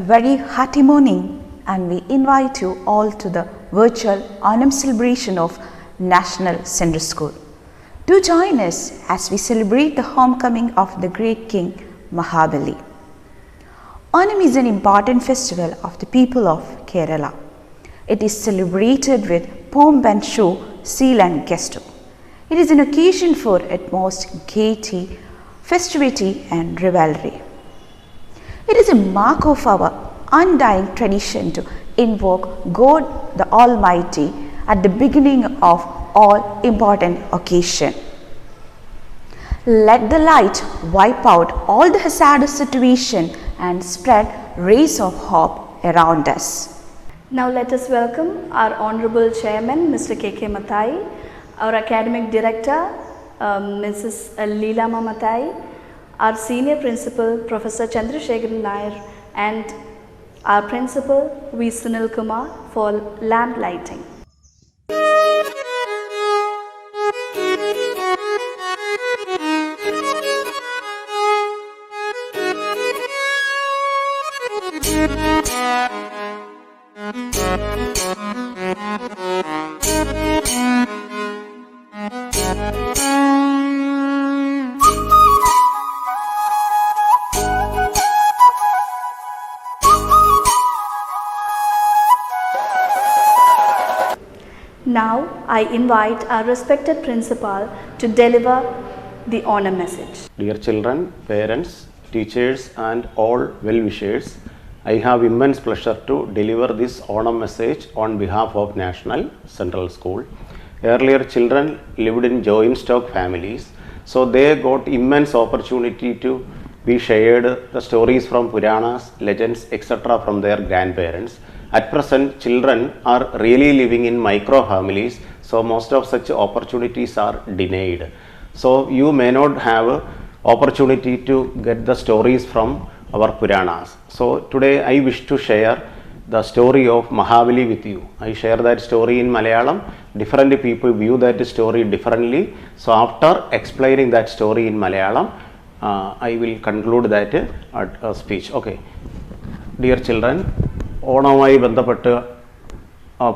very hearty morning, and we invite you all to the virtual Onam celebration of National Central School. Do join us as we celebrate the homecoming of the great King Mahabali. Onam is an important festival of the people of Kerala. It is celebrated with pomp and show, zeal and gusto. It is an occasion for utmost gaiety, festivity and rivalry. It is a mark of our undying tradition to invoke God the Almighty at the beginning of all important occasions. Let the light wipe out all the hazardous situation and spread rays of hope around us. Now let us welcome our Honorable Chairman, Mr. K.K. Mathai, our Academic Director, Mrs. Leelama Mathai, our Senior Principal, Professor Chandrasekharan Nair, and our Principal, V. Sunil Kumar, for lamp lighting. Now I invite our respected principal to deliver the honor message. Dear children, parents, teachers and all well-wishers, I have immense pleasure to deliver this honor message on behalf of National Central School. Earlier children lived in joint stock families, so they got immense opportunity to be shared the stories from Puranas, legends, etc. from their grandparents. At present, children are really living in micro families, so most of such opportunities are denied. So you may not have opportunity to get the stories from our Puranas. So today I wish to share the story of Mahabali with you. I share that story in Malayalam. Different people view that story differently. So after explaining that story in Malayalam, I will conclude that speech. Okay. Dear children, ഓണവുമായി ബന്ധപ്പെട്ട്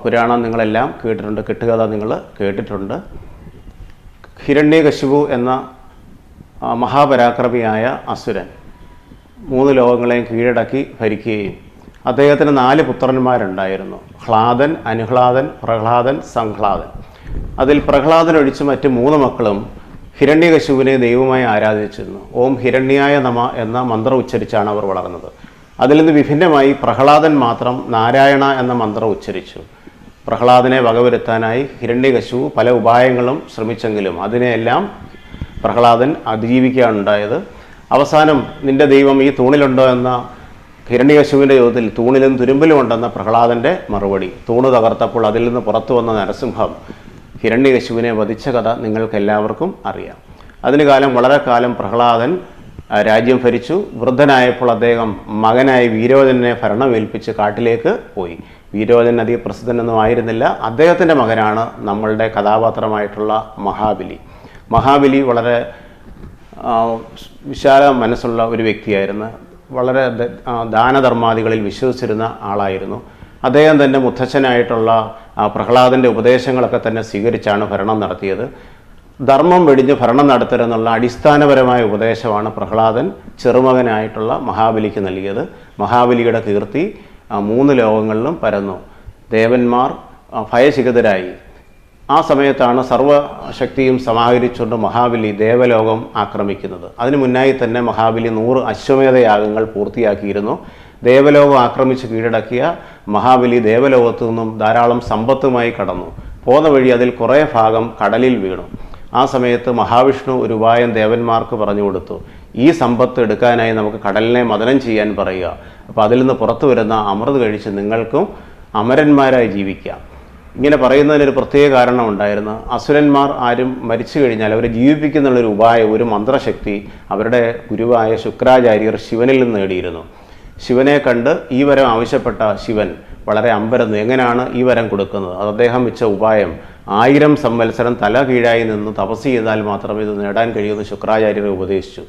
പുരാണം നിങ്ങളെല്ലാം കേട്ടിട്ടുണ്ട്, കെട്ടുകഥ നിങ്ങൾ കേട്ടിട്ടുണ്ട്. ഹിരണ്യകശിപു എന്ന മഹാപരാക്രമിയായ അസുരൻ 3 ലോകങ്ങളെയും കീഴടക്കി ഭരിക്കുകയും അദ്ദേഹത്തിന് 4 പുത്രന്മാരുണ്ടായിരുന്നു. ഹ്ലാദൻ, അനുഹ്ലാദൻ, പ്രഹ്ലാദൻ, സംഹ്ലാദൻ. അതിൽ പ്രഹ്ലാദൻ ഒഴിച്ച് മറ്റ് 3 മക്കളും ഹിരണ്യകശിപുവിനെ ദൈവമായി ആരാധിച്ചിരുന്നു. ഓം ഹിരണ്യായ നമ എന്ന മന്ത്രം ഉച്ചരിച്ചാണ് അവർ വളർന്നത്. അതിൽ നിന്ന് വിഭിന്നമായി പ്രഹ്ലാദൻ മാത്രം നാരായണ എന്ന മന്ത്രം ഉച്ചരിച്ചു. പ്രഹ്ലാദനെ വകവരുത്താനായി ഹിരണ്യകശിപു പല ഉപായങ്ങളും ശ്രമിച്ചെങ്കിലും അതിനെയെല്ലാം പ്രഹ്ലാദൻ അതിജീവിക്കുകയാണുണ്ടായത്. അവസാനം നിന്റെ ദൈവം ഈ തൂണിലുണ്ടോ എന്ന ഹിരണ്യകശിപുവിൻ്റെ ചോദ്യത്തിൽ തൂണിലും തുരുമ്പിലും ഉണ്ടെന്ന പ്രഹ്ലാദൻ്റെ മറുപടി. തൂണ് തകർത്തപ്പോൾ അതിൽ നിന്ന് പുറത്തു വന്ന നരസിംഹം ഹിരണ്യകശിപുവിനെ വധിച്ച കഥ നിങ്ങൾക്കെല്ലാവർക്കും അറിയാം. അതിന് വളരെ കാലം പ്രഹ്ലാദൻ രാജ്യം ഭരിച്ചു. വൃദ്ധനായപ്പോൾ അദ്ദേഹം മകനായ വീരോചനെ ഭരണമേൽപ്പിച്ച് കാട്ടിലേക്ക് പോയി. വീരോചൻ അധികം പ്രസിദ്ധനൊന്നും ആയിരുന്നില്ല. അദ്ദേഹത്തിൻ്റെ മകനാണ് നമ്മളുടെ കഥാപാത്രമായിട്ടുള്ള മഹാബലി. മഹാബലി വളരെ വിശാല മനസ്സുള്ള ഒരു വ്യക്തിയായിരുന്നു. വളരെ ദാനധർമാദികളിൽ വിശ്വസിച്ചിരുന്ന ആളായിരുന്നു. അദ്ദേഹം തൻ്റെ മുത്തച്ഛനായിട്ടുള്ള പ്രഹ്ലാദൻ്റെ ഉപദേശങ്ങളൊക്കെ തന്നെ സ്വീകരിച്ചാണ് ഭരണം നടത്തിയത്. ധർമ്മം വെടിഞ്ഞ് ഭരണം നടത്തരുതെന്നുള്ള അടിസ്ഥാനപരമായ ഉപദേശമാണ് പ്രഹ്ലാദൻ ചെറുമകനായിട്ടുള്ള മഹാബലിക്ക് നൽകിയത്. മഹാബലിയുടെ കീർത്തി 3 ലോകങ്ങളിലും പരന്നു. ദേവന്മാർ ഭയചകിതരായി. ആ സമയത്താണ് സർവശക്തിയും സമാഹരിച്ചുകൊണ്ട് മഹാബലി ദേവലോകം ആക്രമിക്കുന്നത്. അതിനു മുന്നായി തന്നെ മഹാബലി 100 അശ്വമേധയാഗങ്ങൾ പൂർത്തിയാക്കിയിരുന്നു. ദേവലോകം ആക്രമിച്ച് കീഴടക്കിയ മഹാബലി ദേവലോകത്തു നിന്നും ധാരാളം സമ്പത്തുമായി കടന്നു. പോന്ന വഴി അതിൽ കുറേ ഭാഗം കടലിൽ വീണു. ആ സമയത്ത് മഹാവിഷ്ണു ഒരു ഉപായം ദേവന്മാർക്ക് പറഞ്ഞു കൊടുത്തു. ഈ സമ്പത്ത് എടുക്കാനായി നമുക്ക് കടലിനെ മദനം ചെയ്യാൻ പറയുക. അപ്പോൾ അതിൽ നിന്ന് പുറത്തു വരുന്ന അമൃത് കഴിച്ച് നിങ്ങൾക്കും അമരന്മാരായി ജീവിക്കാം. ഇങ്ങനെ പറയുന്നതിനൊരു പ്രത്യേക കാരണം ഉണ്ടായിരുന്നു. അസുരന്മാർ ആരും മരിച്ചു കഴിഞ്ഞാൽ അവരെ ജീവിപ്പിക്കുന്നുള്ളൊരു ഉപായം, ഒരു മന്ത്രശക്തി അവരുടെ ഗുരുവായ ശുക്രാചാര്യർ ശിവനിൽ നിന്ന് നേടിയിരുന്നു. ശിവനെ കണ്ട് ഈ വരം ആവശ്യപ്പെട്ട ശിവൻ വളരെ അമ്പരന്നു. എങ്ങനെയാണ് ഈ വരം കൊടുക്കുന്നത്? അത് അദ്ദേഹം വെച്ച ഉപായം 1000 സംവത്സരം തല കീഴായി നിന്ന് തപസ് ചെയ്താൽ മാത്രമേ ഇത് നേടാൻ കഴിയുമെന്ന് ശുക്രാചാര്യർ ഉപദേശിച്ചു.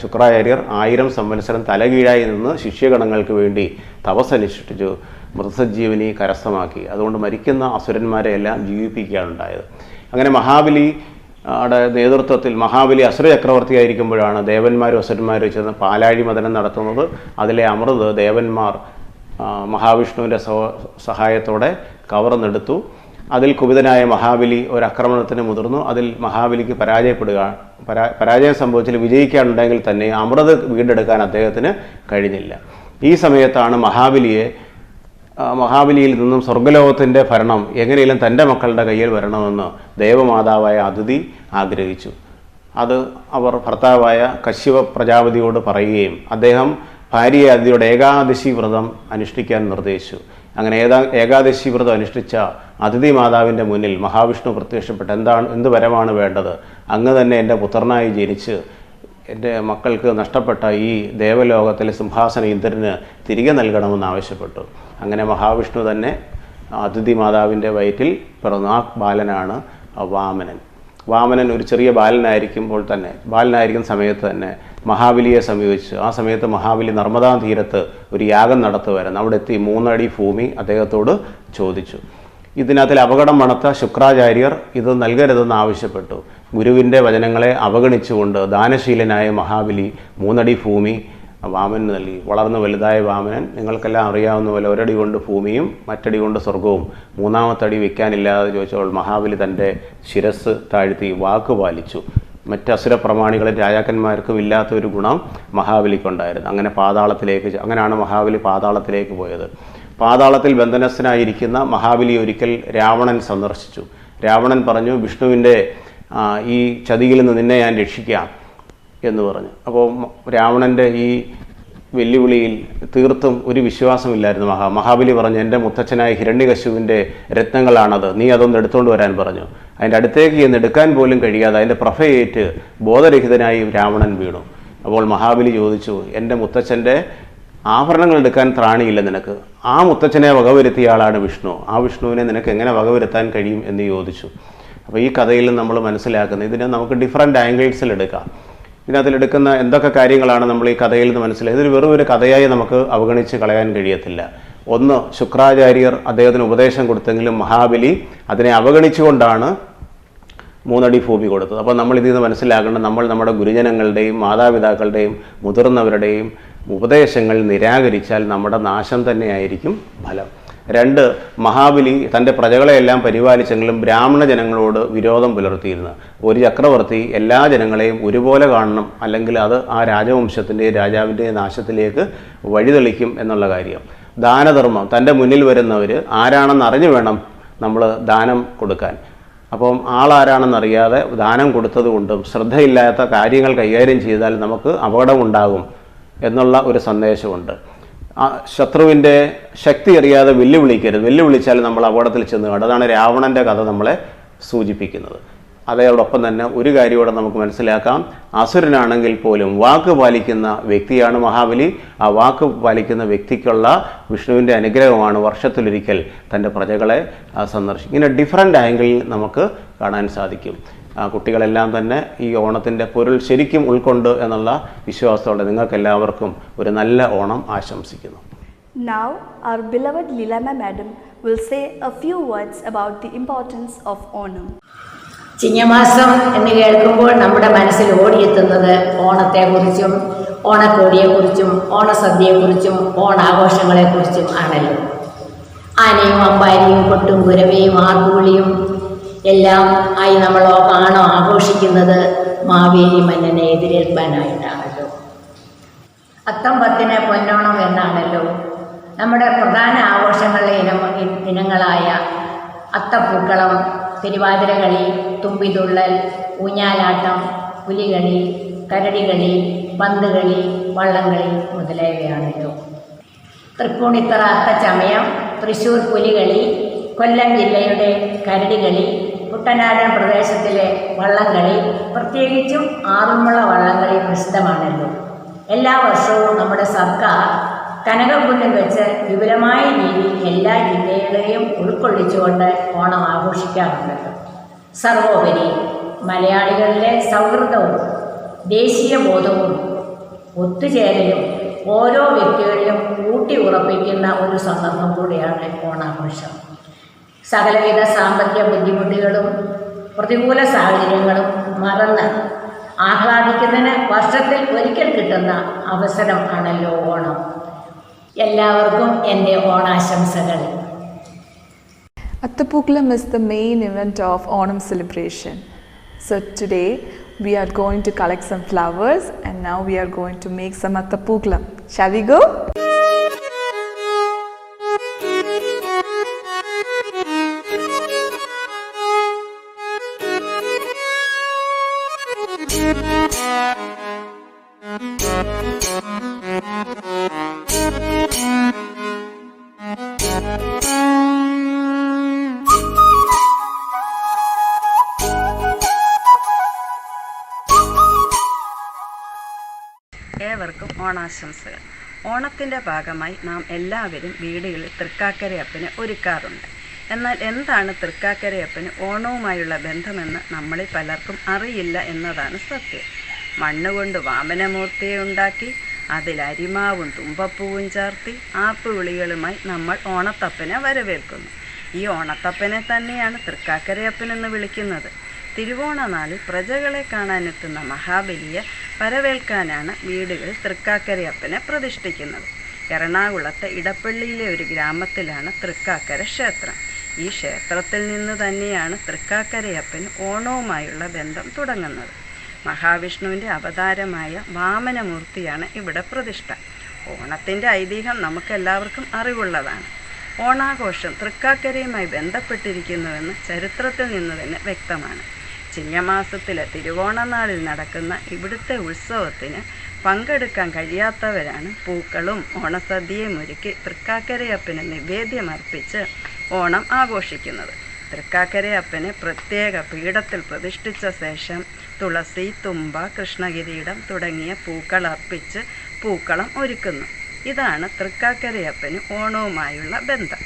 ശുക്രാചാര്യർ 1000 സംവത്സരം തല കീഴായി നിന്ന് ശിഷ്യഗണങ്ങൾക്ക് വേണ്ടി തപസ്സനുഷ്ഠിച്ചു മൃതസഞ്ജീവനി കരസ്ഥമാക്കി. അതുകൊണ്ട് മരിക്കുന്ന അസുരന്മാരെ എല്ലാം ജീവിപ്പിക്കുകയാണുണ്ടായത്. അങ്ങനെ മഹാബലി നേതൃത്വത്തിൽ മഹാബലി അസുര ചക്രവർത്തിയായിരിക്കുമ്പോഴാണ് ദേവന്മാരും അസുരന്മാരും ചേർന്ന് പാലാഴി മദനം നടത്തുന്നത്. അതിലെ അമൃത് ദേവന്മാർ മഹാവിഷ്ണുവിൻ്റെ സഹായത്തോടെ കവർന്നെടുത്തു. അതിൽ കുപിതനായ മഹാബലി ഒരു ആക്രമണത്തിന് മുതിർന്നു. അതിൽ മഹാബലിക്ക് പരാജയം സംഭവിച്ചാൽ വിജയിക്കാനുണ്ടെങ്കിൽ തന്നെ അമൃത് വീണ്ടെടുക്കാൻ അദ്ദേഹത്തിന് കഴിഞ്ഞില്ല. ഈ സമയത്താണ് മഹാബലിയിൽ നിന്നും സ്വർഗ്ഗലോകത്തിൻ്റെ ഭരണം എങ്ങനെയെങ്കിലും തൻ്റെ മക്കളുടെ കയ്യിൽ വരണമെന്ന് ദേവമാതാവായ അതിഥി ആഗ്രഹിച്ചു. അത് അവർ ഭർത്താവായ കശ്യപ പ്രജാപതിയോട് പറയുകയും അദ്ദേഹം ഭാര്യയെ അതിഥിയോട് ഏകാദശി വ്രതം അനുഷ്ഠിക്കാൻ നിർദ്ദേശിച്ചു. അങ്ങനെ ഏകാദശി വ്രതം അനുഷ്ഠിച്ച അതിഥി മാതാവിൻ്റെ മുന്നിൽ മഹാവിഷ്ണു പ്രത്യക്ഷപ്പെട്ട് എന്ത് വരമാണ് വേണ്ടത്? അങ്ങ് തന്നെ എൻ്റെ പുത്രനായി ജനിച്ച് എൻ്റെ മക്കൾക്ക് നഷ്ടപ്പെട്ട ഈ ദേവലോകത്തിലെ സിംഹാസന ഇന്ദ്രന് തിരികെ നൽകണമെന്ന് ആവശ്യപ്പെട്ടു. അങ്ങനെ മഹാവിഷ്ണു തന്നെ അതിഥി മാതാവിൻ്റെ വയറ്റിൽ പിറന്ന ആ ബാലനാണ് വാമനൻ. വാമനൻ ഒരു ചെറിയ ബാലനായിരിക്കുന്ന സമയത്ത് തന്നെ മഹാബലിയെ സമീപിച്ചു. ആ സമയത്ത് മഹാബലി നർമ്മദാ തീരത്ത് ഒരു യാഗം നടത്തുമായിരുന്നു. അവിടെ എത്തി 3 അടി ഭൂമി അദ്ദേഹത്തോട് ചോദിച്ചു. ഇതിനകത്തിൽ അപകടം മണത്ത ശുക്രാചാര്യർ ഇത് നൽകരുതെന്ന് ആവശ്യപ്പെട്ടു. ഗുരുവിൻ്റെ വചനങ്ങളെ അവഗണിച്ചുകൊണ്ട് ദാനശീലനായ മഹാബലി 3 അടി ഭൂമി വാമനന് നൽകി. വളർന്നു വലുതായ വാമനൻ നിങ്ങൾക്കെല്ലാം അറിയാവുന്ന പോലെ ഒരടി കൊണ്ട് ഭൂമിയും മറ്റടി കൊണ്ട് സ്വർഗവും 3ാമത്തെ അടി വയ്ക്കാനില്ലാതെ ചോദിച്ചപ്പോൾ മഹാബലി തൻ്റെ ശിരസ് താഴ്ത്തി വാക്ക് പാലിച്ചു. മറ്റ് അസുര പ്രമാണികളും രാജാക്കന്മാർക്കും ഇല്ലാത്ത ഒരു ഗുണം മഹാബലിക്കുണ്ടായിരുന്നു. അങ്ങനെയാണ് മഹാബലി പാതാളത്തിലേക്ക് പോയത്. പാതാളത്തിൽ ബന്ധനസ്ഥനായിരിക്കുന്ന മഹാബലി ഒരിക്കൽ രാവണൻ സന്ദർശിച്ചു. രാവണൻ പറഞ്ഞു, വിഷ്ണുവിൻ്റെ ഈ ചതിയിൽ നിന്ന് നിന്നെ ഞാൻ രക്ഷിക്കാം എന്ന് പറഞ്ഞു. അപ്പോൾ രാവണൻ്റെ ഈ വെല്ലുവിളിയിൽ തീർത്തും ഒരു വിശ്വാസമില്ലായിരുന്നു മഹാബലി പറഞ്ഞു, എൻ്റെ മുത്തച്ഛനായ ഹിരണ്യകശിപുവിൻ്റെ രത്നങ്ങളാണത്, നീ അതൊന്ന് എടുത്തുകൊണ്ട് വരാൻ പറഞ്ഞു. അതിൻ്റെ അടുത്തേക്ക് ചെന്ന് എടുക്കാൻ പോലും കഴിയാതെ അതിൻ്റെ പ്രഭയേറ്റ് ബോധരഹിതനായി രാവണൻ വീണു. അപ്പോൾ മഹാബലി ചോദിച്ചു, എൻ്റെ മുത്തച്ഛൻ്റെ ആഭരണങ്ങൾ എടുക്കാൻ ത്രാണിയില്ല നിനക്ക്, ആ മുത്തച്ഛനെ വകവരുത്തിയ ആളാണ് വിഷ്ണു, ആ വിഷ്ണുവിനെ നിനക്ക് എങ്ങനെ വകവരുത്താൻ കഴിയും എന്ന് ചോദിച്ചു. അപ്പോൾ ഈ കഥയിൽ നമ്മൾ മനസ്സിലാക്കുന്നത് ഇതിനെ നമുക്ക് ഡിഫറെൻ്റ് ആംഗിൾസിൽ എടുക്കാം. ഇതിനകത്തിലെടുക്കുന്ന എന്തൊക്കെ കാര്യങ്ങളാണ് നമ്മൾ ഈ കഥയിൽ നിന്ന് മനസ്സിലായത്? ഇതൊരു വെറും ഒരു കഥയായി നമുക്ക് അവഗണിച്ച് കളയാൻ കഴിയത്തില്ല. ഒന്ന്, ശുക്രാചാര്യർ അദ്ദേഹത്തിന് ഉപദേശം കൊടുത്തെങ്കിലും മഹാബലി അതിനെ അവഗണിച്ചുകൊണ്ടാണ് 3 അടി ഭൂമി കൊടുത്തത്. അപ്പോൾ നമ്മൾ ഇതിൽ നിന്ന് മനസ്സിലാക്കേണ്ടത് നമ്മൾ നമ്മുടെ ഗുരുജനങ്ങളുടെയും മാതാപിതാക്കളുടെയും മുതിർന്നവരുടെയും ഉപദേശങ്ങൾ നിരാകരിച്ചാൽ നമ്മുടെ നാശം തന്നെയായിരിക്കും ഫലം. 2, മഹാബലി തൻ്റെ പ്രജകളെയെല്ലാം പരിപാലിച്ചെങ്കിലും ബ്രാഹ്മണ ജനങ്ങളോട് വിരോധം പുലർത്തിയിരുന്നു. ഒരു ചക്രവർത്തി എല്ലാ ജനങ്ങളെയും ഒരുപോലെ കാണണം, അല്ലെങ്കിൽ അത് ആ രാജവംശത്തിൻ്റെയും രാജാവിൻ്റെയും നാശത്തിലേക്ക് വഴിതെളിക്കും എന്നുള്ള കാര്യം. ദാനധർമ്മം, തൻ്റെ മുന്നിൽ വരുന്നവർ ആരാണെന്ന് അറിഞ്ഞു വേണം നമ്മൾ ദാനം കൊടുക്കാൻ. അപ്പം ആളാരാണെന്നറിയാതെ ദാനം കൊടുത്തതുകൊണ്ടും ശ്രദ്ധയില്ലാത്ത കാര്യങ്ങൾ കൈകാര്യം ചെയ്താൽ നമുക്ക് അപകടമുണ്ടാകും എന്നുള്ള ഒരു സന്ദേശമുണ്ട്. ശത്രുവിൻ്റെ ശക്തി അറിയാതെ വെല്ലുവിളിച്ചാൽ നമ്മൾ അപകടത്തിൽ ചെന്ന് കാണും. അതാണ് രാവണൻ്റെ കഥ നമ്മളെ സൂചിപ്പിക്കുന്നത്. അതോടൊപ്പം തന്നെ ഒരു കാര്യം കൂടെ നമുക്ക് മനസ്സിലാക്കാം, അസുരനാണെങ്കിൽ പോലും വാക്ക് പാലിക്കുന്ന വ്യക്തിയാണ് മഹാബലി. ആ വാക്ക് പാലിക്കുന്ന വ്യക്തിക്കുള്ള വിഷ്ണുവിൻ്റെ അനുഗ്രഹമാണ് വർഷത്തിലൊരിക്കൽ തൻ്റെ പ്രജകളെ സന്ദർശിക്കും. ഇങ്ങനെ ഡിഫറെൻ്റ് ആംഗിളിൽ നമുക്ക് കാണാൻ സാധിക്കും. കുട്ടികളെല്ലാം തന്നെ ഈ ഓണത്തിൻ്റെ പൊരുൾ ശരിക്കും ഉൾക്കൊണ്ട് എന്നുള്ള വിശ്വാസത്തോടെ നിങ്ങൾക്കെല്ലാവർക്കും ഒരു നല്ല ഓണം ആശംസിക്കുന്നു. Now our beloved Leelama Madam will say a few words about the importance of Onam. ചിങ്ങമാസം എന്ന് കേൾക്കുമ്പോൾ നമ്മുടെ മനസ്സിൽ ഓടിയെത്തുന്നത് ഓണത്തെക്കുറിച്ചും ഓണക്കോടിയെക്കുറിച്ചും ഓണസദ്യയെക്കുറിച്ചും ഓണാഘോഷങ്ങളെക്കുറിച്ചും ആണല്ലോ. ആനയും അമ്പാരിയും കൊട്ടും കുരവയും ആർപ്പുവിളിയും എല്ലാം ആയി നമ്മൾ ഓണം ആഘോഷിക്കുന്നത് മാവേലി മന്നനെ എതിരേൽക്കാനായിട്ടാണല്ലോ. അത്തം 10 പൊന്നോണം എന്നാണല്ലോ. നമ്മുടെ പ്രധാന ആഘോഷങ്ങളിലെ ഇനങ്ങളായ അത്തപ്പൂക്കളം, തിരുവാതിരകളി, തുമ്പിതുള്ളൽ, ഊഞ്ഞാലാട്ടം, പുലികളി, കരടികളി, പന്തുകളി, വള്ളംകളി മുതലായവയാണല്ലോ. തൃപ്പൂണിത്തറ അത്തച്ചമയം, തൃശ്ശൂർ പുലികളി, കൊല്ലം ജില്ലയുടെ കരടികളി, കുട്ടനാടൻ പ്രദേശത്തിലെ വള്ളംകളി, പ്രത്യേകിച്ചും ആറന്മുള വള്ളംകളി പ്രസിദ്ധമാണല്ലോ. എല്ലാ വർഷവും നമ്മുടെ സർക്കാർ കനകക്കുന്നിൽ വെച്ച് വിപുലമായ രീതിയിൽ എല്ലാ ജില്ലകളെയും ഉൾക്കൊള്ളിച്ചുകൊണ്ട് ഓണം ആഘോഷിക്കാറുണ്ട്. സർവോപരി മലയാളികളിലെ സൗഹൃദവും ദേശീയ ബോധവും ഒത്തുചേരലും ഓരോ വ്യക്തികളിലും ഊട്ടി ഉറപ്പിക്കുന്ന ഒരു സന്ദർഭം കൂടിയാണ് ഓണാഘോഷം. സകലവിധ സാമ്പത്തിക ബുദ്ധിമുട്ടുകളും പ്രതികൂല സാഹചര്യങ്ങളും മറന്ന് ആഹ്ലാദിക്കുന്നതിന് വർഷത്തിൽ ഒരിക്കൽ കിട്ടുന്ന അവസരം ആണല്ലോ ഓണം. എല്ലാവർക്കും എൻ്റെ ഓണാശംസകൾ. Attapukalam is the main event of Onam celebration. So today we are going to collect some flowers and now we are going to make some Attapukalam. Shall we go? ഏവർക്കും ഓണാശംസകൾ. ഓണത്തിൻ്റെ ഭാഗമായി നാം എല്ലാവരും വീടുകളിൽ തൃക്കാക്കരയപ്പനെ ഒരുക്കാറുണ്ട്. എന്നാൽ എന്താണ് തൃക്കാക്കരയപ്പന് ഓണവുമായുള്ള ബന്ധമെന്ന് നമ്മളിൽ പലർക്കും അറിയില്ല എന്നതാണ് സത്യം. മണ്ണുകൊണ്ട് വാമനമൂർത്തിയെ ഉണ്ടാക്കി അതിൽ അരിമാവും തുമ്പപ്പൂവും ചേർത്തി ആപ്പുവിളികളുമായി നമ്മൾ ഓണത്തപ്പനെ വരവേൽക്കുന്നു. ഈ ഓണത്തപ്പനെ തന്നെയാണ് തൃക്കാക്കരയപ്പനെന്ന് വിളിക്കുന്നത്. തിരുവോണനാളിൽ പ്രജകളെ കാണാനെത്തുന്ന മഹാബലിയെ വരവേൽക്കാനാണ് വീടുകളിൽ തൃക്കാക്കരയപ്പനെ പ്രതിഷ്ഠിക്കുന്നത്. എറണാകുളത്തെ ഇടപ്പള്ളിയിലെ ഒരു ഗ്രാമത്തിലാണ് തൃക്കാക്കര ക്ഷേത്രം. ഈ ക്ഷേത്രത്തിൽ നിന്ന് തന്നെയാണ് തൃക്കാക്കരയപ്പന് ഓണവുമായുള്ള ബന്ധം തുടങ്ങുന്നത്. മഹാവിഷ്ണുവിൻ്റെ അവതാരമായ വാമനമൂർത്തിയാണ് ഇവിടെ പ്രതിഷ്ഠ. ഓണത്തിൻ്റെ ഐതിഹ്യം നമുക്കെല്ലാവർക്കും അറിവുള്ളതാണ്. ഓണാഘോഷം തൃക്കാക്കരയുമായി ബന്ധപ്പെട്ടിരിക്കുന്നുവെന്ന് ചരിത്രത്തിൽ നിന്ന് തന്നെ വ്യക്തമാണ്. ചിങ്ങമാസത്തിലെ തിരുവോണനാളിൽ നടക്കുന്ന ഇവിടുത്തെ ഉത്സവത്തിന് പങ്കെടുക്കാൻ കഴിയാത്തവരാണ് പൂക്കളും ഓണസദ്യയും ഒരുക്കി തൃക്കാക്കരയപ്പന് നിവേദ്യമർപ്പിച്ച് ഓണം ആഘോഷിക്കുന്നത്. തൃക്കാക്കരയപ്പനെ പ്രത്യേക പീഠത്തിൽ പ്രതിഷ്ഠിച്ച ശേഷം തുളസി, തുമ്പ, കൃഷ്ണകിരീടം തുടങ്ങിയ പൂക്കൾ അർപ്പിച്ച് പൂക്കളം ഒരുക്കുന്നു. ഇതാണ് തൃക്കാക്കരയപ്പന് ഓണവുമായുള്ള ബന്ധം.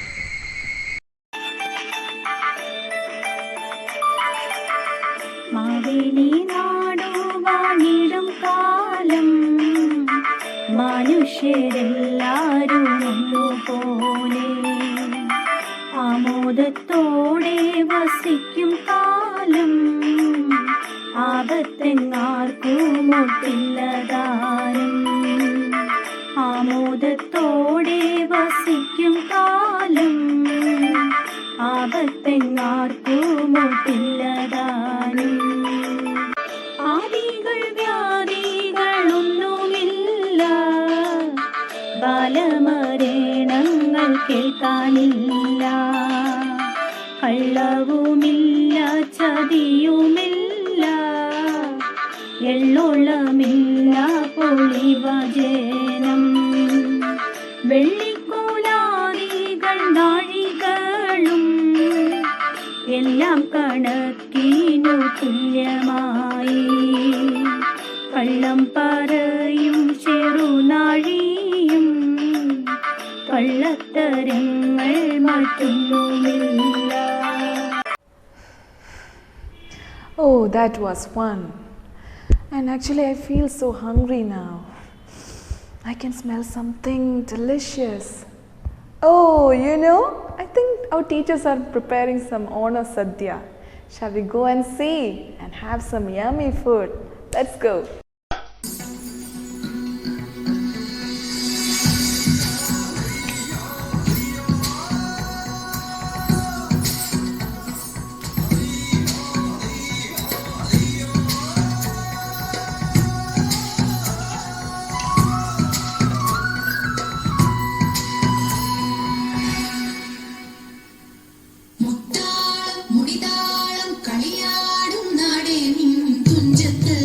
മാവേലി നാടുവാണിടും കാലം മനുഷ്യരെല്ലാരും ഒന്നുപോലെ ആമോദത്തോടെ വസിക്കും കാലം ആപത്തെങ്ങാർക്കും ഒട്ടില്ലതാനും ആമോദത്തോടെ വസിക്കും കാലം ആപത്തെങ്ങാർക്കും ഒട്ടില്ലതാനും ആദികൾ വ്യാധികളൊന്നുമില്ല ബാലമരണങ്ങൾ കേൾക്കാനില്ല കള്ളവുമില്ല ചതിയുമില്ല എള്ളോളമില്ല പൊളിവചനം വെള്ളിക്കോലാദികൾ നാഴികളും എല്ലാം കണക്കിനു തുല്യമായി കള്ളം പറയും ചെറുനാഴിയും കള്ളത്തരങ്ങൾ മറ്റൊന്നുമില്ല. Oh, that was fun. And actually I feel so hungry now. I can smell something delicious. Oh, you know, I think our teachers are preparing some Ona Sadhya. Shall we go and see and have some yummy food? Let's go. മുടിതാളം കളിയാടും നാടേ നിൻ Thunchath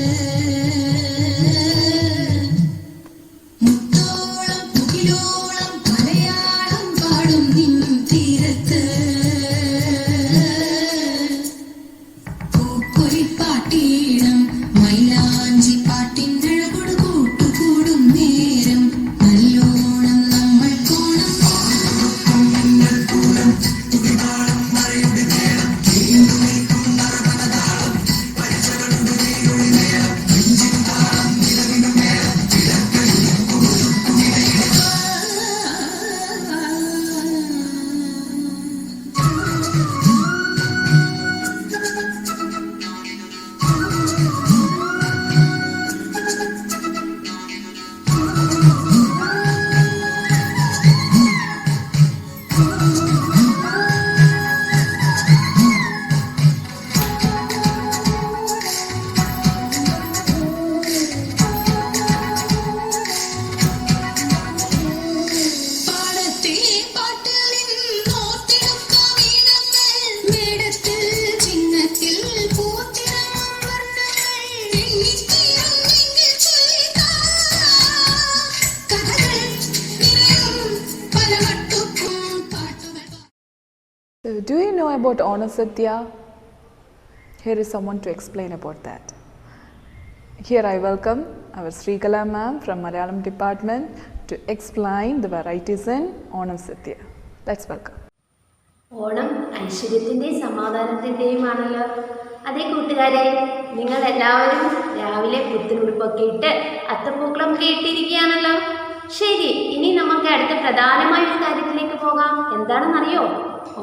do you know about Onasadya? Here is someone to explain about that. Here I welcome our Srikala ma'am from Malayalam department to explain the varieties in Onasadya. Let's welcome. Onam ഐശ്വര്യത്തിൻ്റെയും സമാധാനത്തിൻ്റെയുമാണല്ലോ. അതേ കൂട്ടുകാരെ, നിങ്ങൾ എല്ലാവരും രാവിലെ പുത്തനുടുപ്പൊക്കെ ഇട്ട് അത്തപ്പൂക്കളമൊക്കെ ഇട്ടിരിക്കുകയാണല്ലോ. ശരി, ഇനി നമുക്ക് അടുത്ത പ്രധാനമായ ഒരു കാര്യത്തിലേക്ക് പോകാം. എന്താണെന്നറിയോ?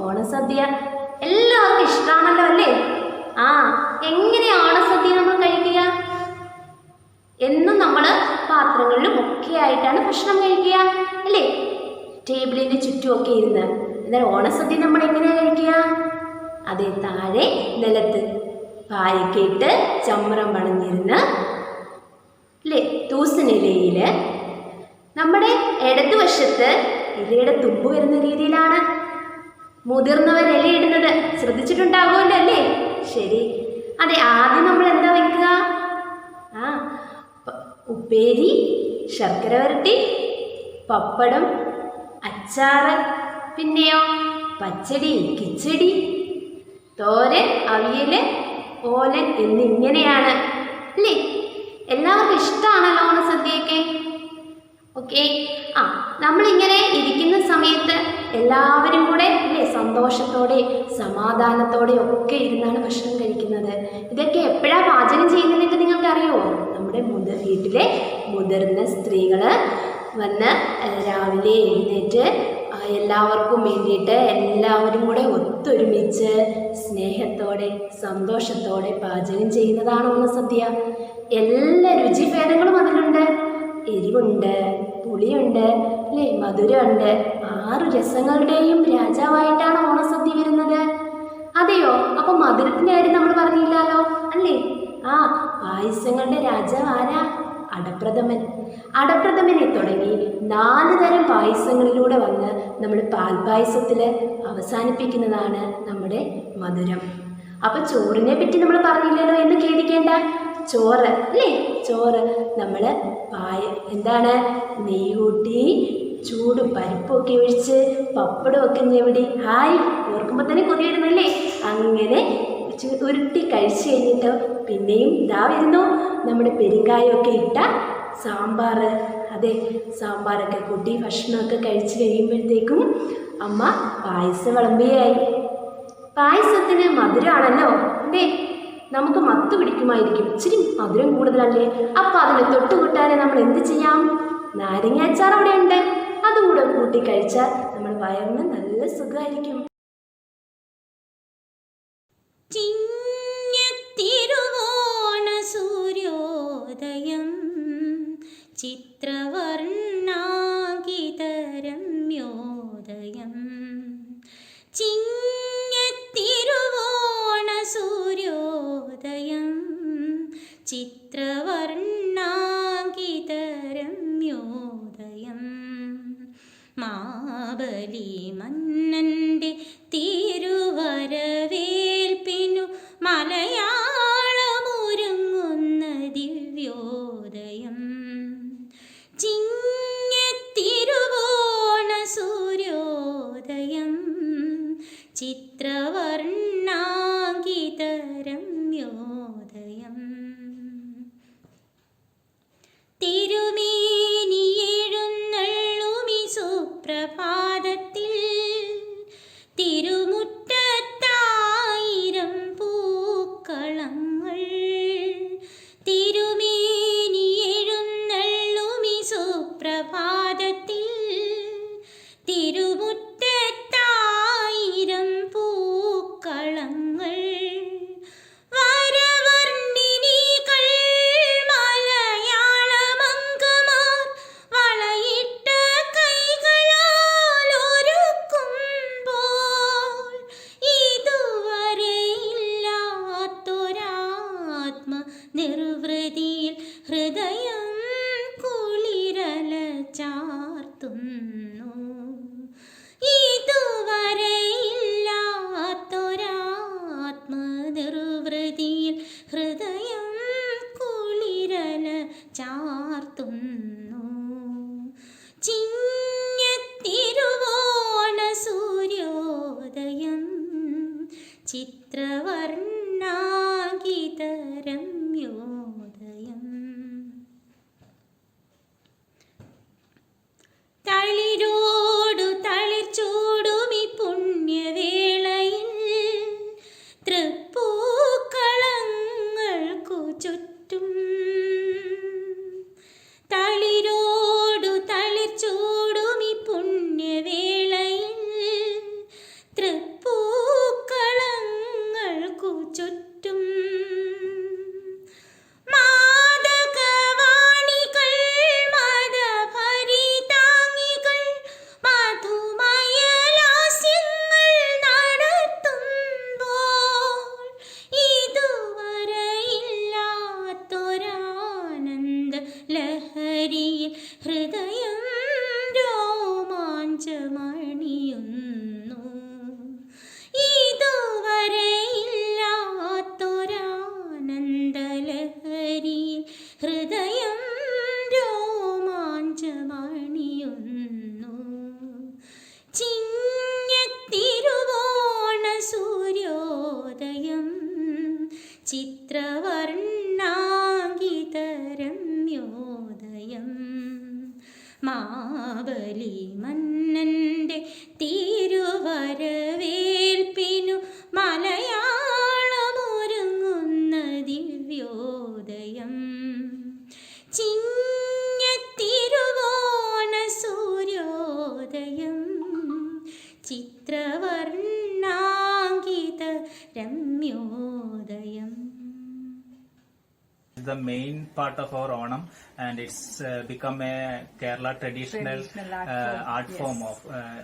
ഓണസദ്യ എല്ലാവർക്കും ഇഷ്ടമാണല്ലോ അല്ലേ? എങ്ങനെയാണ് ഓണസദ്യ നമ്മൾ കഴിക്കുക? എന്നും നമ്മൾ പാത്രങ്ങളിലും ഒക്കെ ആയിട്ടാണ് ഭക്ഷണം കഴിക്കുക അല്ലേ? ടേബിളിൻ്റെ ചുറ്റുമൊക്കെ ഇരുന്ന്. എന്നാൽ ഓണസദ്യ നമ്മൾ എങ്ങനെയാണ് കഴിക്കുക? അതേ, താഴെ നിലത്ത് പായൊക്കെ ഇട്ട് ചമ്രം പണിഞ്ഞിരുന്ന് അല്ലേ, തൂസനിലയിൽ നമ്മുടെ ഇടതുവശത്ത് ഇലയുടെ തുമ്പ് വരുന്ന രീതിയിലാണ് മുതിർന്നവർ ഇലയിടുന്നത്. ശ്രദ്ധിച്ചിട്ടുണ്ടാകുമല്ലോ അല്ലേ? ശരി, അതെ. ആദ്യം നമ്മൾ എന്താ വയ്ക്കുക? ഉപ്പേരി, ശർക്കര വരട്ടി, പപ്പടം, അച്ചാറ്, പിന്നെയോ പച്ചടി, കിച്ചടി, തോരൻ, അവിയൽ, ഓലൻ എന്നിങ്ങനെയാണ് അല്ലേ? എല്ലാവർക്കും ഇഷ്ടമാണല്ലോ ഓണസദ്യയൊക്കെ. ഓക്കെ, നമ്മളിങ്ങനെ ഇരിക്കുന്ന സമയത്ത് എല്ലാവരും കൂടെ അല്ലേ സന്തോഷത്തോടെ സമാധാനത്തോടെ ഒക്കെ ഇരുന്നാണ് ഭക്ഷണം കഴിക്കുന്നത്. ഇതൊക്കെ എപ്പോഴാണ് പാചകം ചെയ്യുന്നതെന്ന് നിങ്ങൾക്ക് അറിയുമോ? നമ്മുടെ വീട്ടിലെ മുതിർന്ന സ്ത്രീകൾ വന്ന് രാവിലെ എഴുന്നേറ്റ് എല്ലാവർക്കും വേണ്ടിയിട്ട് എല്ലാവരും കൂടെ ഒത്തൊരുമിച്ച് സ്നേഹത്തോടെ സന്തോഷത്തോടെ പാചകം ചെയ്യുന്നതാണ് ഓണസദ്യ. എല്ലാ രുചിഭേദങ്ങളും അതിലുണ്ട്. എരിവുണ്ട്, പുളിയുണ്ട് അല്ലേ, മധുരമുണ്ട്. 6 രസങ്ങളുടെയും രാജാവായിട്ടാണ് ഓണസദ്യ വരുന്നത്. അതെയോ? അപ്പം മധുരത്തിൻ്റെ കാര്യം നമ്മൾ പറഞ്ഞില്ലല്ലോ അല്ലേ? പായസങ്ങളുടെ രാജാവ് ആരാ? അടപ്രഥമൻ. അടപ്രഥമനെ തുടങ്ങി 4 തരം പായസങ്ങളിലൂടെ വന്ന് നമ്മൾ പാൽപ്പായസത്തിൽ അവസാനിപ്പിക്കുന്നതാണ് നമ്മുടെ മധുരം. അപ്പം ചോറിനെ പറ്റി നമ്മൾ പറഞ്ഞില്ലല്ലോ എന്ന് ഖേദിക്കേണ്ട. ചോറ് അല്ലേ, ചോറ് നമ്മൾ എന്താണ് നെയ്യ് കൂട്ടി ചൂട് പരിപ്പൊക്കെ ഒഴിച്ച് പപ്പടമൊക്കെ ഞെവിടി ഓർക്കുമ്പോൾ തന്നെ കൊതിയിടുന്നല്ലേ. അങ്ങനെ ഉരുട്ടി കഴിച്ച് കഴിഞ്ഞിട്ട് പിന്നെയും വരുന്നു നമ്മുടെ പെരുങ്കായമൊക്കെ ഇട്ട സാമ്പാർ. അതെ, സാമ്പാറൊക്കെ കൂട്ടി ഭക്ഷണമൊക്കെ കഴിച്ച് കഴിയുമ്പോഴത്തേക്കും അമ്മ പായസം വിളമ്പിയായി. പായസത്തിന് മധുരമാണല്ലോ അല്ലേ? നമുക്ക് മത്ത് പിടിക്കുമായിരിക്കും, ഇച്ചിരി മധുരം കൂടുതലല്ലേ? അപ്പം അതിന് തൊട്ടുകൂട്ടാനെ നമ്മൾ എന്ത് ചെയ്യാം? നാരങ്ങാച്ചാർ അവിടെ ഉണ്ട്, അതുകൂടെ കൂട്ടി കഴിച്ചാൽ നമ്മൾ വയറിന് നല്ല സുഖമായിരിക്കും. ചിങ്ങത്തിരുവോണ സൂര്യോദയം ചിത്രവർണ്ണാങ്കിതരമ്യോദയം. ചിങ്ങത്തിരുവോണ സൂര്യോദയം ചിത്രവർണ്ണാങ്കിതരമ്യോദയം. മാബലി മന്നൻ്റെ തിരുവരവേൽപ്പിനു മലയാളമൊരുങ്ങുന്ന ദിവ്യോദയം. ചിങ്ങത്തിരുവോണ സൂര്യോദയം ചിത്രവർണ്ണാങ്കിതരമ്യോദയം. തിരുമേനിയെഴുന്നള്ളുമി സുപ്രഭാതത്തിൽ തിരുമുറ്റത്തായിരം പൂക്കളങ്ങൾ. തിരുമേനിയെഴുന്നള്ളുമി സുപ്രഭാതത്തിൽ തിരുമുറ്റത്തായിരം പൂക്കളങ്ങൾ. വരവർണ്ണിനികൾ മലയാളമംഗമാർ വളയിട്ട കൈകളാൽ ഒരുക്കുമ്പോൾ ഇതുവരെ ഇല്ലാത്തൊരാത്മ നിർവൃതിയിൽ ഹൃദയം കുളിരല ചാർത്തുന്നു. ചിത്രവർണ്ണാങ്കിതരമ്യോദയം തളിരോടു തളിർച്ചൂടുമി പുണ്യവേളയിൽ തൃപ്പൂക്കളങ്ങൾക്കു ചുറ്റും തളിരോടു തളിർച്ചൂടുമി പുണ്യവേളയിൽ തൃപ്പൂക്കളങ്ങൾക്കു ചുറ്റും മാദകവാണികൾ മദഭരിതാംഗികൾ മധുമയലാസ്യങ്ങൾ നടത്തുമ്പോൾ ഇതുവരെയില്ലാത്തൊരാനന്ദ ലഹരിയിൽ ഹൃദയം രോമാഞ്ചമണിയുന്നു ഇതുവരെയില്ലാത്തൊരാനന്ദലഹരിയിൽ ഹൃദയം രോമാഞ്ചമണിയുന്നു ചിങ്ങത്തിരുവോണ സൂര്യോദയം ചിത്രവർണ്ണാങ്കിതരമ്യോദയം മാബലി മന്നന്റെ തിരുവരവേൽപ്പിനു മലയാളമൊരുങ്ങുന്ന ദിവ്യോദയം ചിങ്ങത്തിരുവോണ സൂര്യോദയം ചിത്രവർണ്ണാങ്കിതരമ്യോദയം. The main part of our Onam, and it's become a Kerala traditional art form of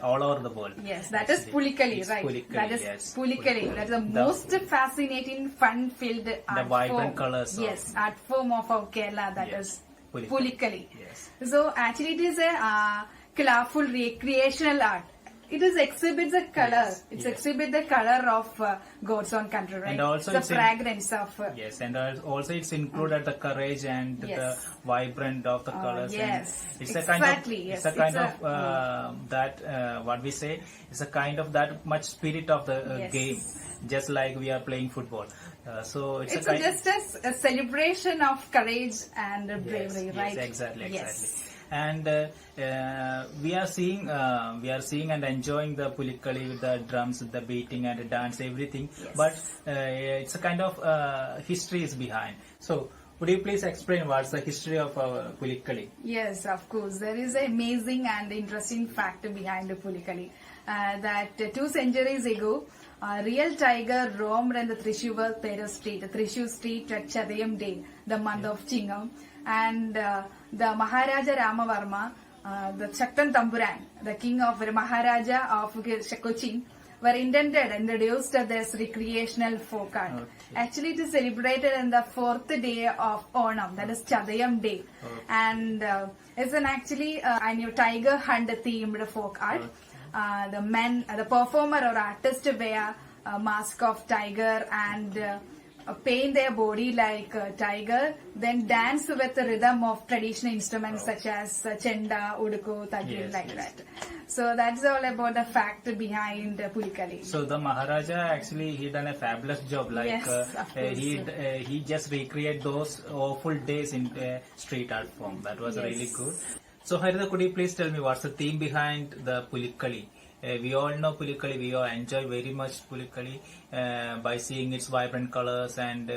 all over the world. Yes, that is Pulikali, It's right? Pulikali, That is yes. Pulikali. That is the most fascinating, fun-filled art vibrant form. colours of- Yes, art form of our Kerala. That Yes, is Pulikali. Pulikali. Yes. So actually, it is a colorful recreational art. It is exhibits a color. Yes, It's yes. exhibit the color of God's own country, right? And also the it's in- fragrance of. Yes, and also it's included the courage and Yes. the vibrant of the colors. yes, And it's a kind exactly, of yes, it's a kind it's of that what we say. It's a kind of that much spirit of the Yes. game, just like we are playing football. So it's It's a kind just a celebration of courage and bravery, yes, right? Yes, exactly. Yes. And we are seeing and enjoying the Pulikali with the drums, the beating and the dance, everything. Yes. But it's a kind of history is behind. So would you please explain what's the history of our Pulikali? Yes, of course. There is an amazing and interesting fact behind the Pulikali. That 2 centuries ago, real tiger roamed in the Thrissur street at Chadayam Day, the month of Chingam. And the Maharaja Ramavarma, the Shaktan Tamburan, the king of Maharaja of Cochin, were intended and introduced this recreational folk art. Okay. Actually, it is celebrated on the 4th day of Onam, that is Chadayam Day. Okay. And it's an actually a new tiger hunt themed folk art. The performer or artist wear a mask of tiger and paint their body like a tiger, then dance with the rhythm of traditional instruments such as chenda, uduku, tagil, Yes, like yes. that. So that's all about the fact behind Pulikali. So the Maharaja actually he done a fabulous job. Like Yes, of course. he just recreate those awful days in street art form. That was Yes. really good. So Harita, could you please tell me what's the theme behind the Pulikali? We all know Pulikali. We all enjoy very much Pulikali by seeing its vibrant colors and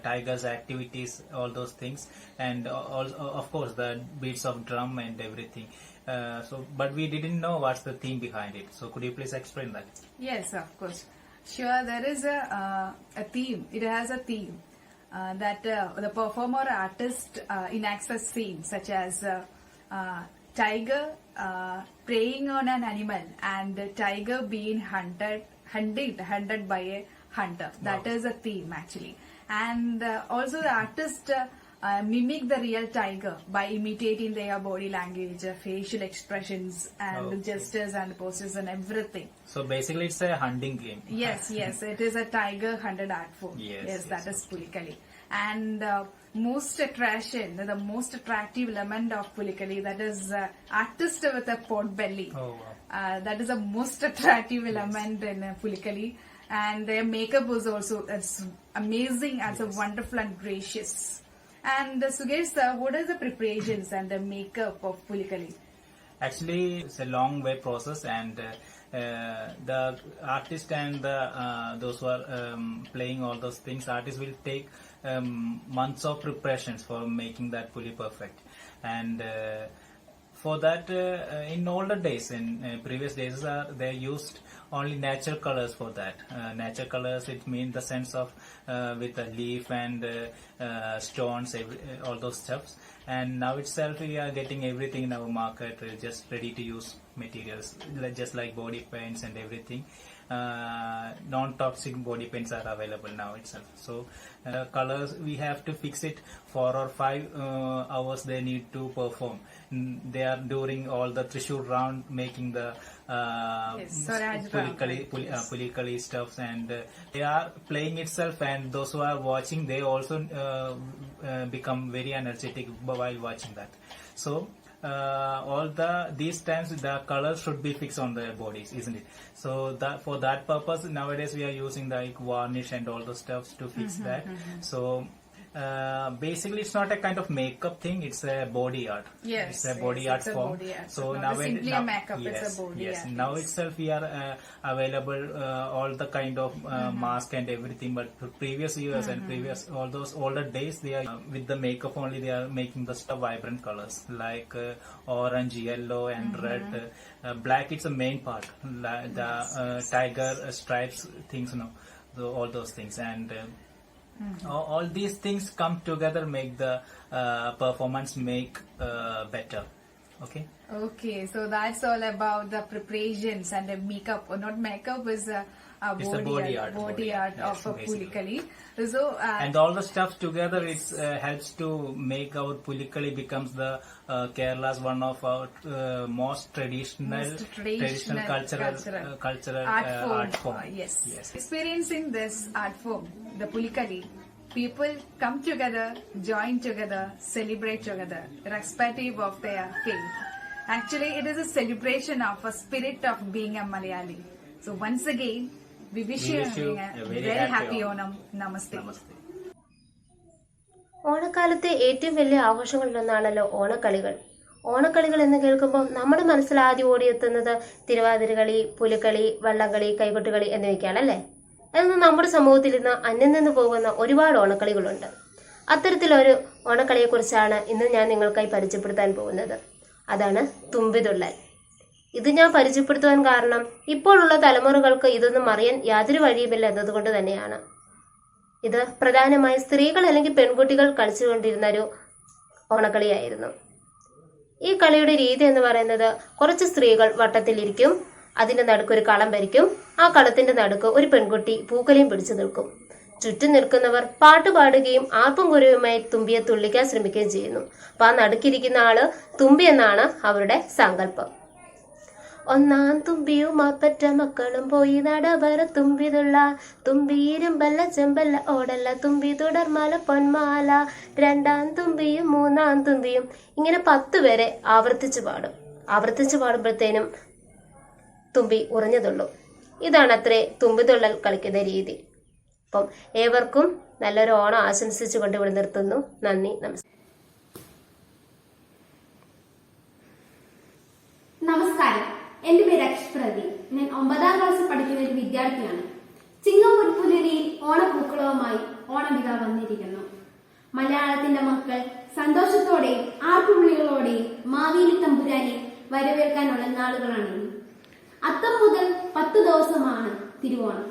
tigers' activities, all those things, and also, of course, the beats of drum and everything. But we didn't know what's the theme behind it. So could you please explain that? Yes, of course. Sure, there is a theme. It has a theme that the performer artist enacts a scene such as tiger preying on an animal and the tiger being hunted by a hunter. That is a theme actually. And also the artist mimic the real tiger by imitating their body language, facial expressions and Okay. gestures and poses and everything. So basically, it's a hunting game. Yes, yes, it is a tiger hunted art form. Yes, Yes, that yes, is Pulikali. And most attraction, the most attractive element of Pulikali, that is artist with a pot belly. Oh wow. That is the most attractive element in Pulikali. and their makeup was also amazing, as a wonderful and gracious. And Sugesh sir, what are the preparations and the makeup of Pulikali? Actually, it's a long way process, and the artist and those who are playing all those things, artists will take months of preparations for making that fully perfect. And for that, in older days, in previous days, they used only natural colors for that. Natural colors, it means the sense of with a leaf and stones, all those stuffs. And now itself, we are getting everything in our market, just ready to use materials, just like body paints and everything. Non-toxic body paints are available now itself. So colors, we have to fix it 4 or 5 hours they need to perform. They are during all the Trishur round making the Pulikali stuffs, and they are playing itself, and those who are watching, they also become very energetic while watching that. So these times the colors should be fixed on their bodies, isn't it? So that for that purpose, nowadays we are using like varnish and all those stuffs to fix that. So basically, it's not a kind of makeup thing; it's a body art. Yes, it's a body art form. Body art. So now simply a makeup; yes, it's a body art. Now itself we are available all the kind of mask and everything. But previous years and previous all those older days, they are with the makeup only. They are making the stuff vibrant colors like orange, yellow, and red. Black, it's the main part. The tiger stripes things, all those things, and all these things come together, make the performance better. Okay, so that's all about the preparations and the makeup, or not makeup, is body art of a Pulikali. So and all the stuff together, it helps to make our Pulikali becomes the Kerala's one of our most traditional cultural art form. Yes. Experiencing this art form, the Pulikali, people come together, join together, celebrate together, irrespective of their faith. Actually, it is a celebration of a spirit of being a Malayali. So once again, we wish you a very happy Onam. Namaste. ഓണക്കാലത്തെ ഏറ്റവും വലിയ ആഘോഷങ്ങളിലൊന്നാണല്ലോ ഓണക്കളികൾ. ഓണക്കളികൾ എന്ന് കേൾക്കുമ്പോൾ നമ്മുടെ മനസ്സിൽ ആദ്യം ഓടിയെത്തുന്നത് തിരുവാതിരകളി, പുലിക്കളി, വള്ളംകളി, കൈകൊട്ടുകളി എന്നിവയ്ക്കാണല്ലേ. എന്നാൽ നമ്മുടെ സമൂഹത്തിൽ ഇന്ന് അന്യം നിന്ന് പോകുന്ന ഒരുപാട് ഓണക്കളികളുണ്ട്. അത്തരത്തിലൊരു ഓണക്കളിയെക്കുറിച്ചാണ് ഇന്ന് ഞാൻ നിങ്ങൾക്കായി പരിചയപ്പെടുത്താൻ പോകുന്നത്. അതാണ് തുമ്പിതുള്ളൽ. ഇത് ഞാൻ പരിചയപ്പെടുത്തുവാൻ കാരണം ഇപ്പോഴുള്ള തലമുറകൾക്ക് ഇതൊന്നും അറിയാൻ യാതൊരു വഴിയുമില്ല എന്നതുകൊണ്ട് തന്നെയാണ്. ഇത് പ്രധാനമായി സ്ത്രീകൾ അല്ലെങ്കിൽ പെൺകുട്ടികൾ കളിച്ചുകൊണ്ടിരുന്ന ഒരു ഓണക്കളിയായിരുന്നു. ഈ കളിയുടെ രീതി എന്ന് പറയുന്നത്, കുറച്ച് സ്ത്രീകൾ വട്ടത്തിലിരിക്കും, അതിന്റെ നടുക്ക് ഒരു കളം വരിക്കും, ആ കളത്തിന്റെ നടുക്ക് ഒരു പെൺകുട്ടി പൂക്കലയും പിടിച്ചു നിൽക്കും. ചുറ്റും നിൽക്കുന്നവർ പാട്ട് പാടുകയും ആർപ്പും കുരയുമായി തുമ്പിയെ തുള്ളിക്കാൻ ശ്രമിക്കുകയും ചെയ്യുന്നു. അപ്പൊ ആ നടുക്കിരിക്കുന്ന ആള് തുമ്പി എന്നാണ് അവരുടെ സങ്കല്പം. ഒന്നാം തുമ്പിയുമാപ്പറ്റ മക്കളും പോയി നടവര തുമ്പിതുള്ള, തുമ്പിയിരുമ്പല്ല ചെമ്പല്ല ഓടല്ല, തുമ്പി തുടർമാല പൊന്മാല, രണ്ടാം തുമ്പിയും മൂന്നാം തുമ്പിയും, ഇങ്ങനെ 10 പേരെ ആവർത്തിച്ചു പാടും. ആവർത്തിച്ചു പാടുമ്പോഴത്തേനും തുമ്പി ഉറഞ്ഞതുള്ളൂ. ഇതാണ് അത്രേ തുമ്പിതുള്ളൽ കളിക്കുന്ന രീതി. അപ്പം ഏവർക്കും നല്ലൊരു ഓണം ആശംസിച്ചുകൊണ്ട് ഇവിടെ നിർത്തുന്നു. നന്ദി, നമസ്കാരം. നമസ്കാരം, എന്റെ പേര് അക്ഷപ്രതി. ഞാൻ 9ാം ക്ലാസ്സിൽ പഠിക്കുന്ന ഒരു വിദ്യാർത്ഥിയാണ്. ചിങ്ങപ്പുലിയിൽ ഓണപ്പൂക്കളവുമായി ഓണവിത വന്നിരിക്കുന്നു. മലയാളത്തിന്റെ മക്കൾ സന്തോഷത്തോടെയും ആർപ്പുവിളികളോടെയും മാവേലി തമ്പുരാനെ വരവേൽക്കാനുള്ള നാളുകളാണ്. അത്തം മുതൽ 10 ദിവസമാണ് തിരുവോണം.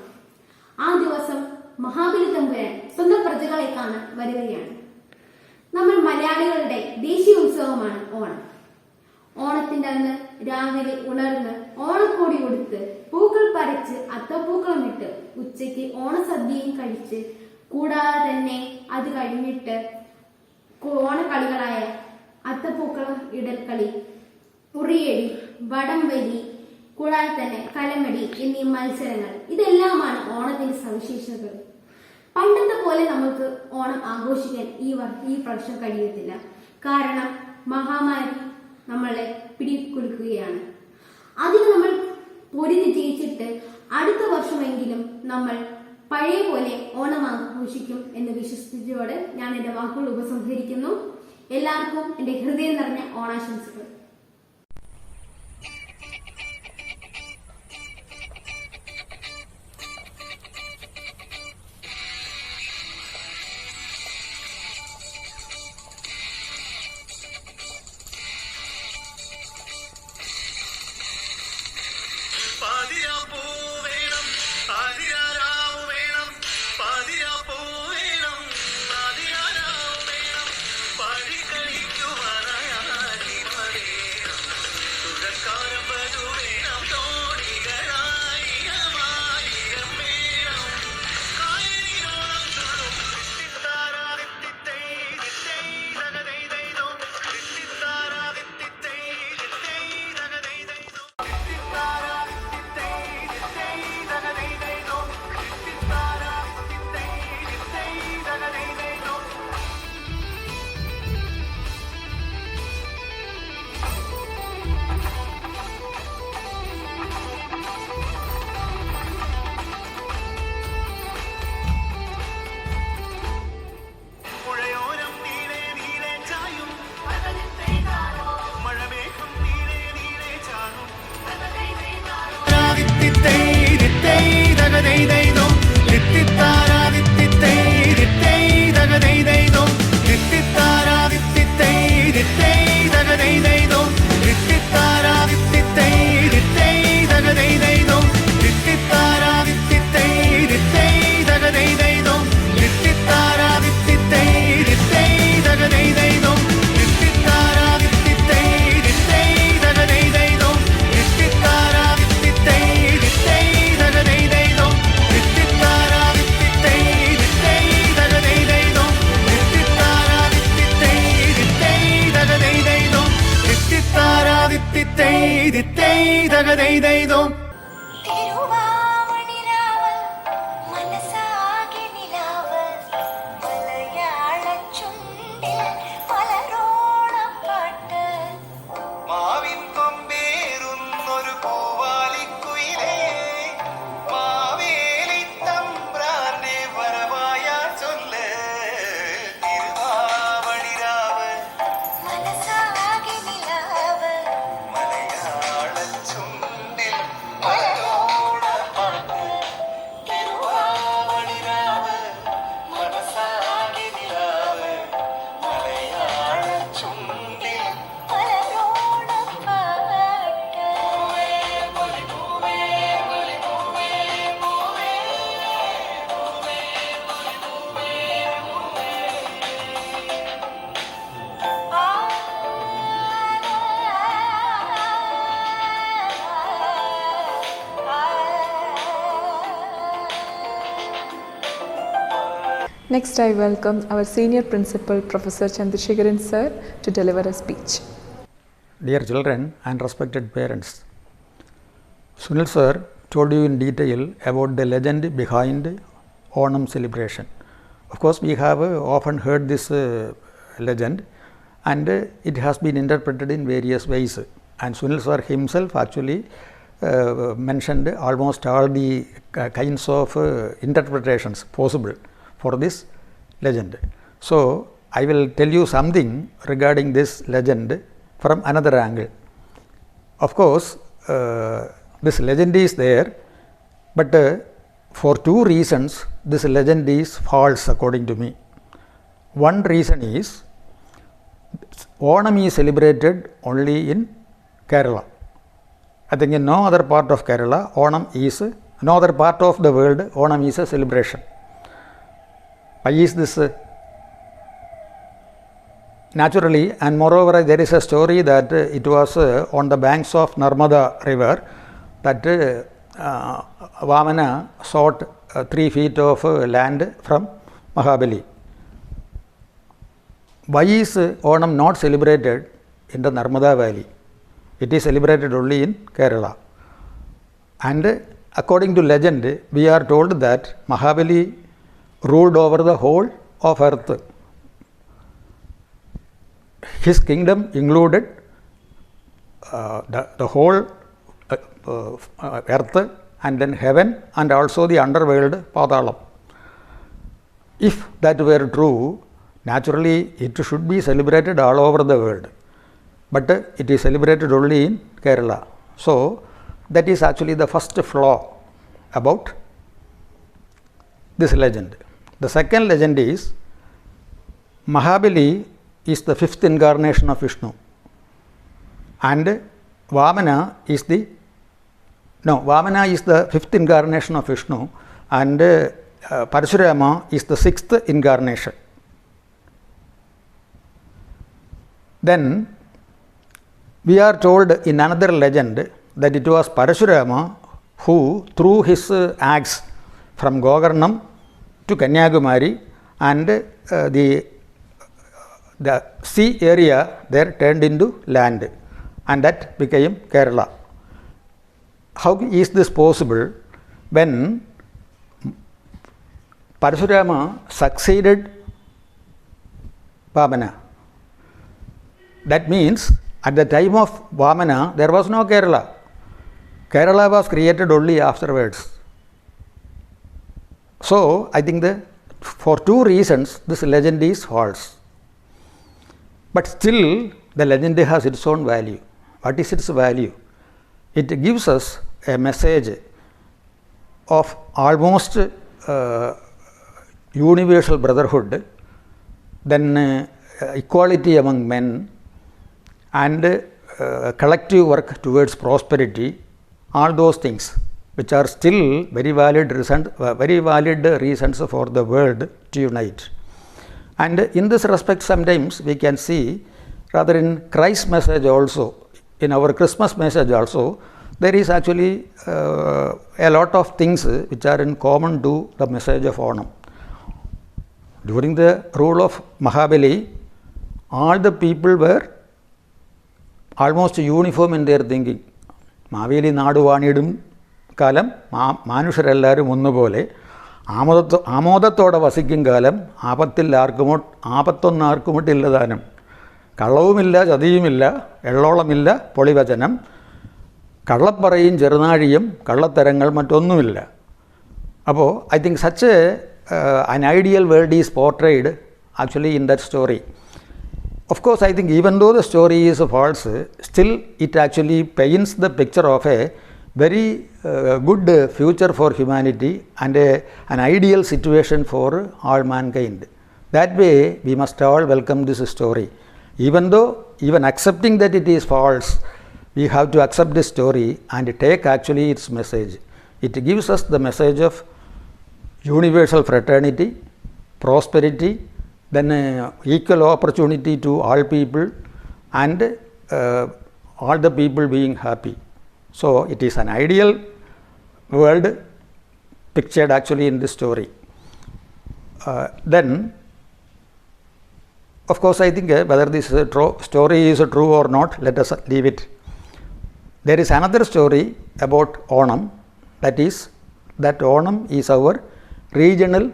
ആ ദിവസം മഹാബലി തമ്പുരാൻ സ്വന്തം പ്രജകളെ കാണാൻ വരികയാണ്. നമ്മൾ മലയാളികളുടെ ദേശീയ ഉത്സവമാണ് ഓണം. ഓണത്തിന്റെ അന്ന് രാവിലെ ഉണർന്ന് ഓണക്കോടി കൊടുത്ത് പൂക്കൾ പറിച്ച് അത്തപ്പൂക്കളം ഇട്ട് ഉച്ചയ്ക്ക് ഓണസദ്യയും കഴിച്ച്, കൂടാതെ തന്നെ അത് കഴിഞ്ഞിട്ട് ഓണക്കളികളായ അത്തപ്പൂക്കളം ഇടൽ കളി, ഉറിയടി, വടംവലി, കൂടാതെ തന്നെ കലമടി എന്നീ മത്സരങ്ങൾ, ഇതെല്ലാമാണ് ഓണത്തിന്റെ സവിശേഷതകൾ. പണ്ടത്തെ പോലെ നമുക്ക് ഓണം ആഘോഷിക്കാൻ ഈ വർഷം കഴിയത്തില്ല. കാരണം മഹാമാരി നമ്മളെ പിടികൊടുക്കുകയാണ്. അതിന് നമ്മൾ പൊരുതി ജയിച്ചിട്ട് അടുത്ത വർഷമെങ്കിലും നമ്മൾ പഴയ പോലെ ഓണം ആഘോഷിക്കും എന്ന് വിശ്വസിച്ചോടെ ഞാൻ എന്റെ വാക്കുകൾ ഉപസംഹരിക്കുന്നു. എല്ലാവർക്കും എന്റെ ഹൃദയം നിറഞ്ഞ ഓണാശംസകൾ. Next, I welcome our Senior Principal, Professor Chandrasekharan Sir, to deliver a speech. Dear children and respected parents, Sunil Sir told you in detail about the legend behind Onam celebration. Of course, we have often heard this legend, and it has been interpreted in various ways. And Sunil Sir himself actually mentioned almost all the kinds of interpretations possible for this legend. So, I will tell you something regarding this legend from another angle. Of course, this legend is there, but for two reasons this legend is false according to me. One reason is Onam is celebrated only in Kerala. I think in no other part of Kerala, no other part of the world, Onam is a celebration. Why is this? Naturally, and moreover, there is a story that it was on the banks of Narmada river that Vamana sought 3 feet of land from Mahabali. Why is Onam not celebrated in the Narmada valley? It is celebrated only in Kerala. And according to legend, we are told that Mahabali ruled over the whole of earth. His kingdom included the whole earth and then heaven and also the underworld Padalam. If that were true, naturally it should be celebrated all over the world, but it is celebrated only in Kerala. So that is actually the first flaw about this legend. The second legend is Mahabali is the fifth incarnation of Vishnu, and Vamana is the fifth incarnation of Vishnu, and Parashurama is the sixth incarnation. Then we are told in another legend that it was Parashurama who threw his axe from Gokarnam to Kanyakumari, and the sea area there turned into land, and that became Kerala. How is this possible when Parashurama succeeded Vamana? That means at the time of Vamana there was no Kerala. Kerala was created only afterwards. So I think for two reasons this legend is false. But still the legend has its own value. What is its value? It gives us a message of almost universal brotherhood, then equality among men, and collective work towards prosperity, all those things which are still very valid reasons for the world to unite. And in this respect, sometimes we can see, rather in Christ's message also, in our Christmas message also, there is actually a lot of things which are in common to the message of Onam. During the rule of Mahabali, all the people were almost uniform in their thinking. Maveli Nadu Vanidum Kalam, Manusharelarum Unupole, Amodathoda Vasiking Kalam, Apatil Arkumut, Apaton Arkumutilladanum, Kalavumilla, Jadimilla, Elolamilla, Polivajanam, Kalaparain, Jernadium, Kalatarangal Matonumilla. Apo, I think such an ideal world is portrayed actually in that story. Of course, I think even though the story is false, still it actually paints the picture of a very good future for humanity and an ideal situation for all mankind. That way, we must all welcome this story. Even accepting that it is false, we have to accept this story and take actually its message. It gives us the message of universal fraternity, prosperity, then equal opportunity to all people, and all the people being happy. So it is an ideal world pictured actually in this story. Then, of course, I think whether this story is true or not, let us leave it. There is another story about Onam, that is that Onam is our regional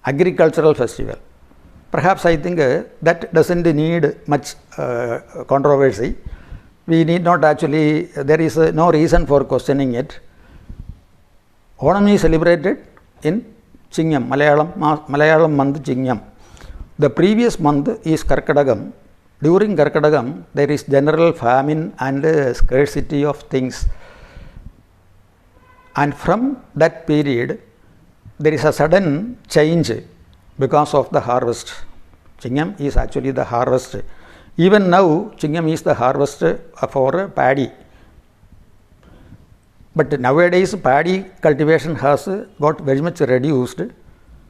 agricultural festival. Perhaps I think that doesn't need much controversy. We need not actually, there is no reason for questioning it. Onam is celebrated in Chingam, Malayalam month Chingam. The previous month is Karkadagam. During Karkadagam, there is general famine and scarcity of things. And from that period, there is a sudden change because of the harvest. Chingam is actually the harvest. Even now, Chingam is the harvest for paddy. But nowadays, paddy cultivation has got very much reduced.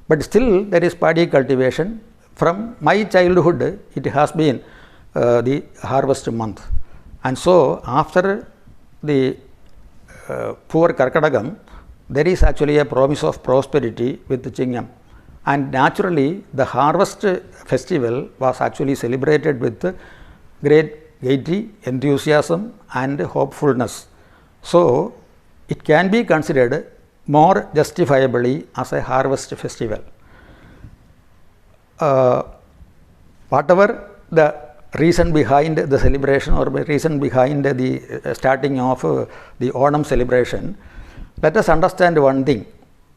But still, there is paddy cultivation. From my childhood, it has been the harvest month. And so, after the poor Karkadagam, there is actually a promise of prosperity with Chingam. And naturally, the harvest festival was actually celebrated with great gaiety, enthusiasm, and hopefulness. So, it can be considered more justifiably as a harvest festival. Whatever the reason behind the celebration or reason behind the starting of the Onam celebration, let us understand one thing.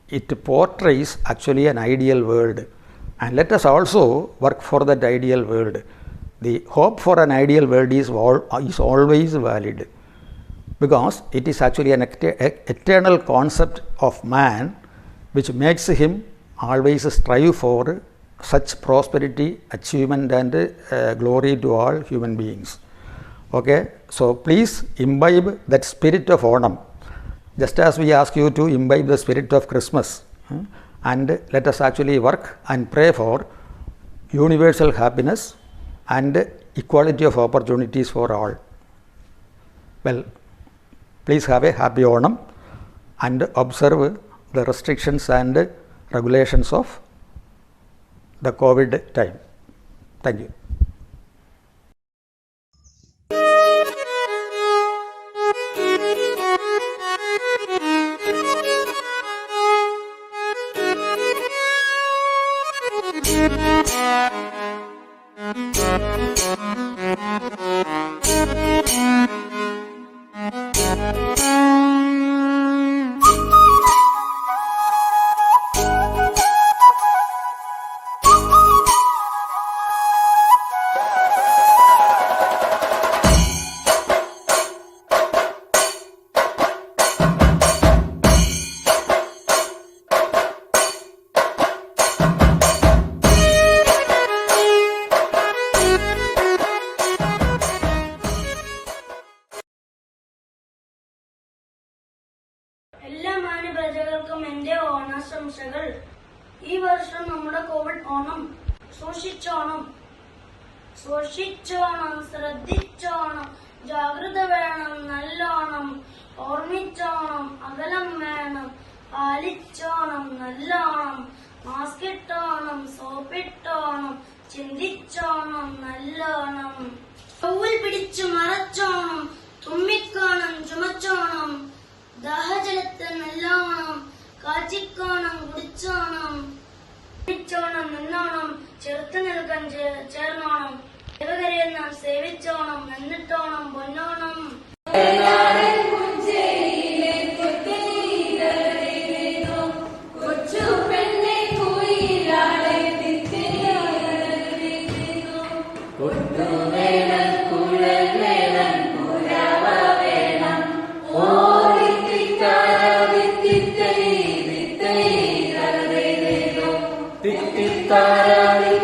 It portrays actually an ideal world, and let us also work for that ideal world. The hope for an ideal world is always valid, because it is actually an eternal concept of man which makes him always strive for such prosperity, achievement and glory to all human beings. Okay, so please imbibe that spirit of Onam, just as we ask you to imbibe the spirit of Christmas, and let us actually work and pray for universal happiness and equality of opportunities for all. Well, please have a happy Onam and observe the restrictions and regulations of the COVID time. Thank you. എല്ലാ മാന്യപ്രജകൾക്കും എന്റെ ഓണാശംസകൾ. ഈ വർഷം നമ്മുടെ Covid Onam സൂക്ഷിച്ചോണം, ശ്രദ്ധിച്ചോണം, ജാഗ്രത വേണം, നല്ലോണം ഓർമ്മിച്ചോണം, അകലം വേണം, പാലിച്ചോണം, നല്ലോണം മാസ്ക് ഇട്ടോണം, സോപ്പിട്ടോണം, ചിന്തിച്ചോണം, നല്ലോണം ചൊവ്വിൽ പിടിച്ചു മറച്ചോണം, തുമ്മിക്കോണം, ചുമച്ചോണം, ദാഹജലത്തെ നല്ലോണം കാച്ചിക്കോണം, കുടിച്ചോണം, നിന്നോണം, ചെറുത്തു നിൽക്കാൻ ചേർന്നോണം, ദൈവകരെ നാം സേവിച്ചോണം, എന്നിട്ടോണം പൊന്നോണം. Tara